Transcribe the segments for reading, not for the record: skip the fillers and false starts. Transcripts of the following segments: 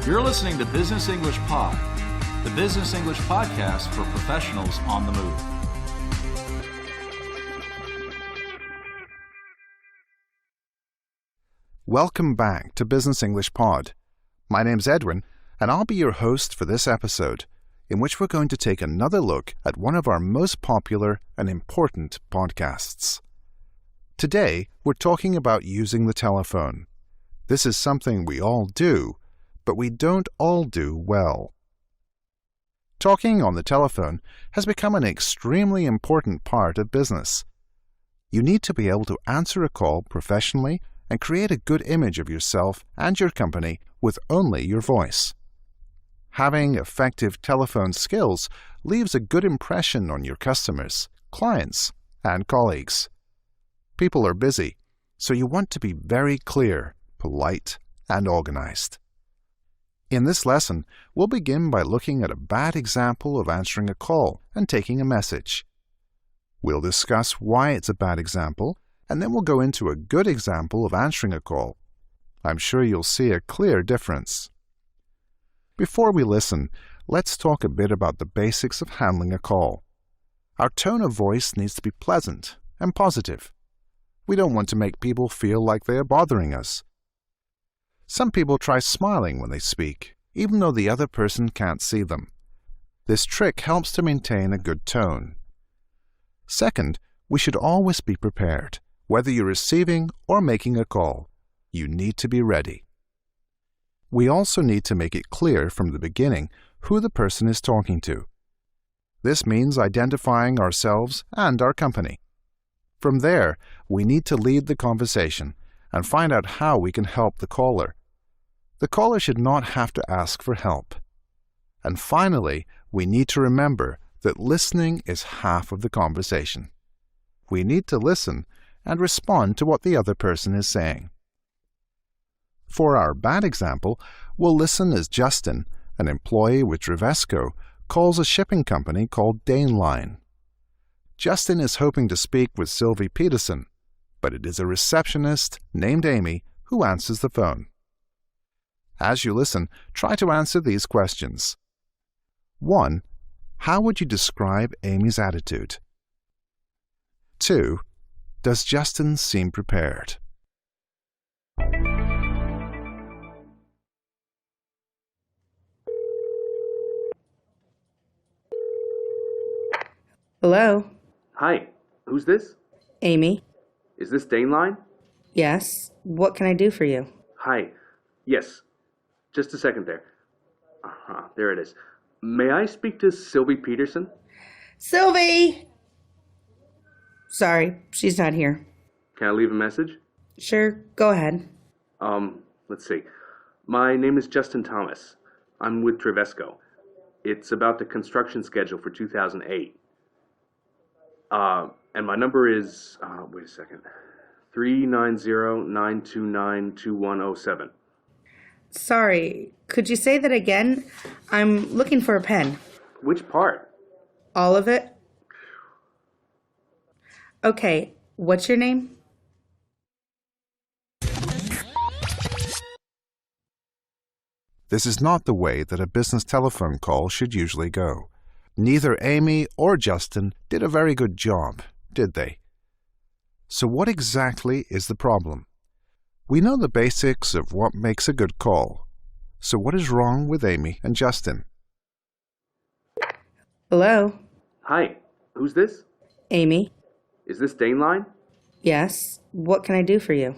You're listening to Business English Pod, the business English podcast for professionals on the move. Welcome back to Business English Pod. My name's Edwin, and I'll be your host for this episode, in which we're going to take another look at one of our most popular and important podcasts. Today, we're talking about using the telephone. This is something we all do, but we don't all do well. Talking on the telephone has become an extremely important part of business. You need to be able to answer a call professionally and create a good image of yourself and your company with only your voice. Having effective telephone skills leaves a good impression on your customers, clients, and colleagues. People are busy, so you want to be very clear, polite, and organized. In this lesson, we'll begin by looking at a bad example of answering a call and taking a message. We'll discuss why it's a bad example, and then we'll go into a good example of answering a call. I'm sure you'll see a clear difference. Before we listen, let's talk a bit about the basics of handling a call. Our tone of voice needs to be pleasant and positive. We don't want to make people feel like they are bothering us. Some people try smiling when they speak, even though the other person can't see them. This trick helps to maintain a good tone. Second, we should always be prepared. Whether you're receiving or making a call, you need to be ready. We also need to make it clear from the beginning who the person is talking to. This means identifying ourselves and our company. From there, we need to lead the conversation and find out how we can help the caller. The caller should not have to ask for help. And finally, we need to remember that listening is half of the conversation. We need to listen and respond to what the other person is saying. For our bad example, we'll listen as Justin, an employee with Trevesco, calls a shipping company called Dane Line. Justin is hoping to speak with Sylvie Peterson, but it is a receptionist named Amy who answers the phone. As you listen, try to answer these questions. 1. How would you describe Amy's attitude? 2. Does Justin seem prepared? Hello? Hi, who's this? Amy? Is this Dane Line? Yes. What can I do for you? Hi. Yes. Just a second there. There it is. May I speak to Sylvie Peterson? Sylvie! Sorry, she's not here. Can I leave a message? Sure, go ahead. Let's see. My name is Justin Thomas. I'm with Trevesco. It's about the construction schedule for 2008. And my number is, wait a second, 390-929-2107. Sorry, could you say that again? I'm looking for a pen. Which part? All of it? Okay, what's your name? This is not the way that a business telephone call should usually go. Neither Amy or Justin did a very good job, did they? So what exactly is the problem? We know the basics of what makes a good call. So what is wrong with Amy and Justin? Hello? Hi, who's this? Amy? Is this Dane Line? Yes. What can I do for you?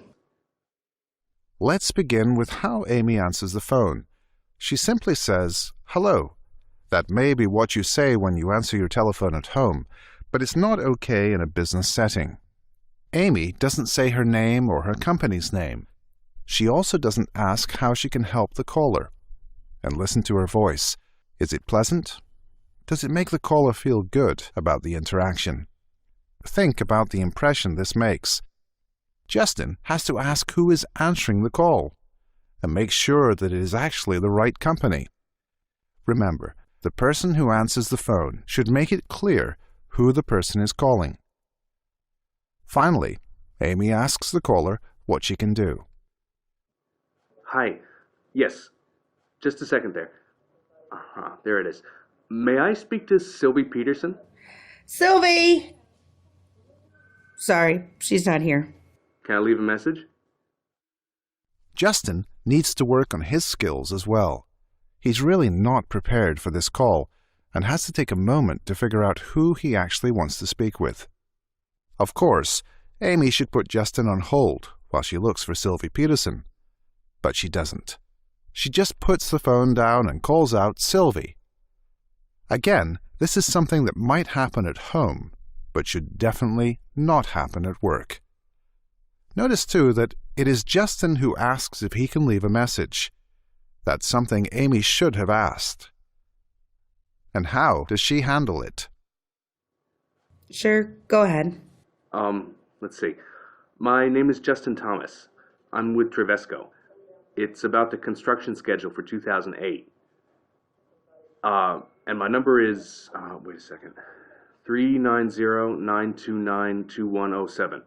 Let's begin with how Amy answers the phone. She simply says, "Hello." That may be what you say when you answer your telephone at home, but it's not okay in a business setting. Amy doesn't say her name or her company's name. She also doesn't ask how she can help the caller. And listen to her voice. Is it pleasant? Does it make the caller feel good about the interaction? Think about the impression this makes. Justin has to ask who is answering the call and make sure that it is actually the right company. Remember, the person who answers the phone should make it clear who the person is calling. Finally, Amy asks the caller what she can do. Hi. Yes. Just a second there. There it is. May I speak to Sylvie Peterson? Sylvie! Sorry, she's not here. Can I leave a message? Justin needs to work on his skills as well. He's really not prepared for this call and has to take a moment to figure out who he actually wants to speak with. Of course, Amy should put Justin on hold while she looks for Sylvie Peterson. But she doesn't. She just puts the phone down and calls out Sylvie. Again, this is something that might happen at home, but should definitely not happen at work. Notice too that it is Justin who asks if he can leave a message. That's something Amy should have asked. And how does she handle it? Sure, go ahead. Let's see. My name is Justin Thomas. I'm with Trevesco. It's about the construction schedule for 2008. And my number is, wait a second, 390-929-2107.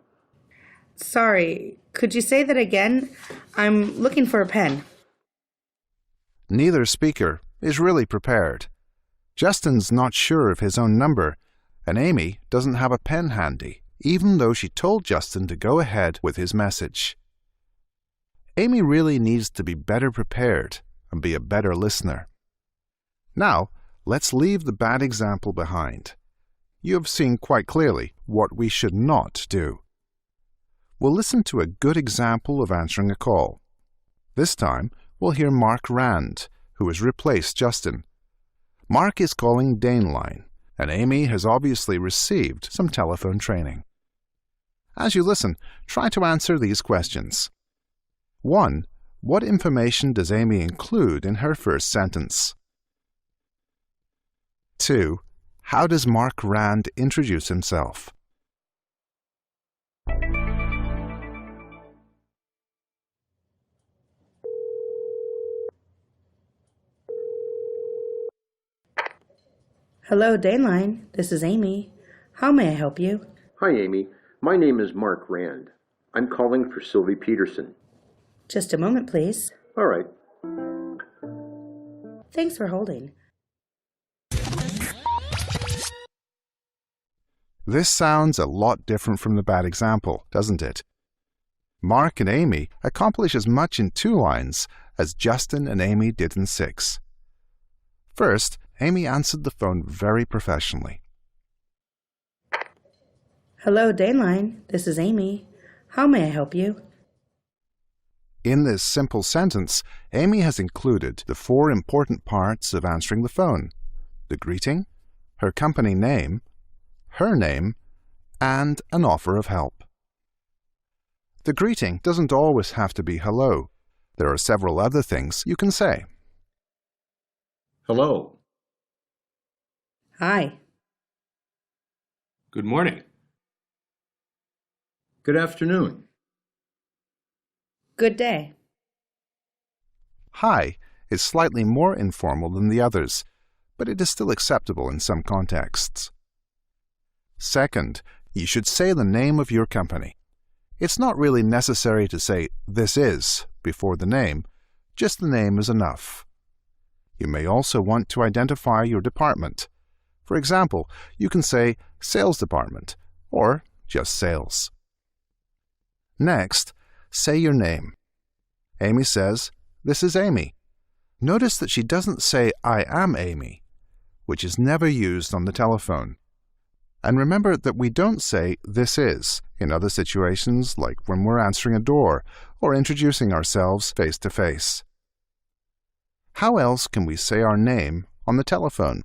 Sorry, could you say that again? I'm looking for a pen. Neither speaker is really prepared. Justin's not sure of his own number, and Amy doesn't have a pen handy, even though she told Justin to go ahead with his message. Amy really needs to be better prepared and be a better listener. Now, let's leave the bad example behind. You have seen quite clearly what we should not do. We'll listen to a good example of answering a call. This time, we'll hear Mark Rand, who has replaced Justin. Mark is calling Daneline, and Amy has obviously received some telephone training. As you listen, try to answer these questions. 1. What information does Amy include in her first sentence? 2. How does Mark Rand introduce himself? Hello, Daneline. This is Amy. How may I help you? Hi, Amy. My name is Mark Rand. I'm calling for Sylvie Peterson. Just a moment, please. All right. Thanks for holding. This sounds a lot different from the bad example, doesn't it? Mark and Amy accomplish as much in 2 lines as Justin and Amy did in 6. First, Amy answered the phone very professionally. Hello, Daneline. This is Amy. How may I help you? In this simple sentence, Amy has included the 4 important parts of answering the phone: the greeting, her company name, her name, and an offer of help. The greeting doesn't always have to be hello. There are several other things you can say. Hello. Hi. Good morning. Good afternoon. Good day. Hi is slightly more informal than the others, but it is still acceptable in some contexts. Second, you should say the name of your company. It's not really necessary to say "this is" before the name, just the name is enough. You may also want to identify your department. For example, you can say Sales Department or just Sales. Next, say your name. Amy says, "This is Amy." Notice that she doesn't say "I am Amy," which is never used on the telephone. And remember that we don't say "this is" in other situations like when we're answering a door or introducing ourselves face to face. How else can we say our name on the telephone?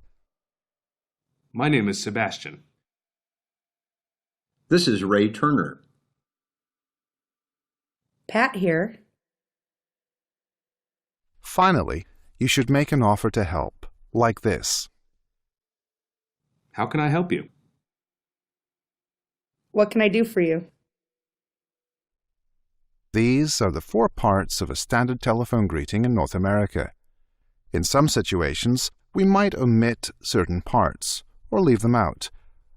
My name is Sebastian. This is Ray Turner. Pat here. Finally, you should make an offer to help, like this. How can I help you? What can I do for you? These are the 4 parts of a standard telephone greeting in North America. In some situations, we might omit certain parts or leave them out.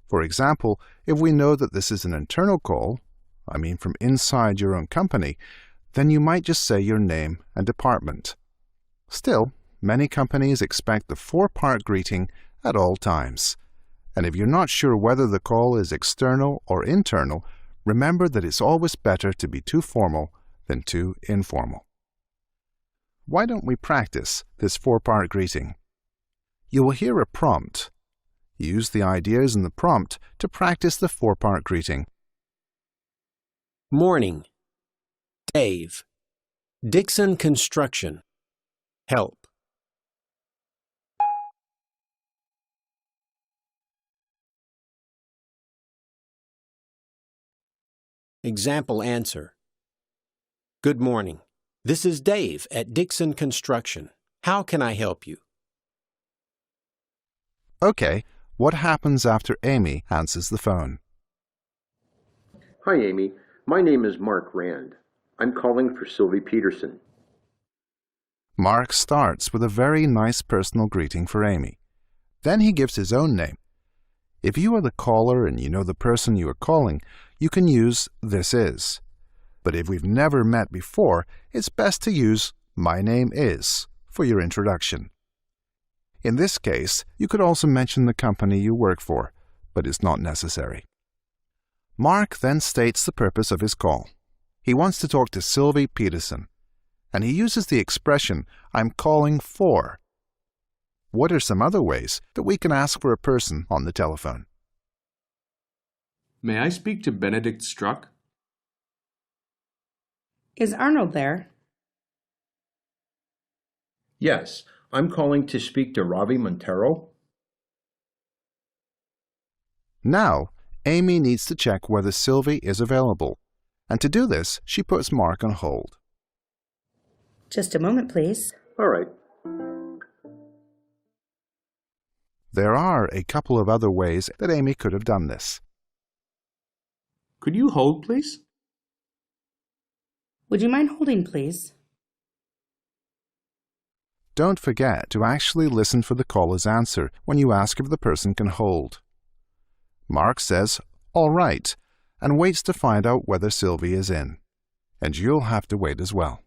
For example, if we know that this is an internal call, from inside your own company, then you might just say your name and department. Still, many companies expect the four-part greeting at all times. And if you're not sure whether the call is external or internal, remember that it's always better to be too formal than too informal. Why don't we practice this four-part greeting? You will hear a prompt. Use the ideas in the prompt to practice the four-part greeting. Morning. Dave. Dixon Construction. Help. Example answer. Good morning. This is Dave at Dixon Construction. How can I help you? Okay, what happens after Amy answers the phone? Hi, Amy. My name is Mark Rand. I'm calling for Sylvie Peterson. Mark starts with a very nice personal greeting for Amy. Then he gives his own name. If you are the caller and you know the person you are calling, you can use "this is." But if we've never met before, it's best to use "my name is" for your introduction. In this case, you could also mention the company you work for, but it's not necessary. Mark then states the purpose of his call. He wants to talk to Sylvie Peterson, and he uses the expression, "I'm calling for." What are some other ways that we can ask for a person on the telephone? May I speak to Benedict Struck? Is Arnold there? Yes, I'm calling to speak to Ravi Montero. Now, Amy needs to check whether Sylvie is available, and to do this, she puts Mark on hold. Just a moment, please. All right. There are a couple of other ways that Amy could have done this. Could you hold, please? Would you mind holding, please? Don't forget to actually listen for the caller's answer when you ask if the person can hold. Mark says, "All right," and waits to find out whether Sylvie is in. And you'll have to wait as well.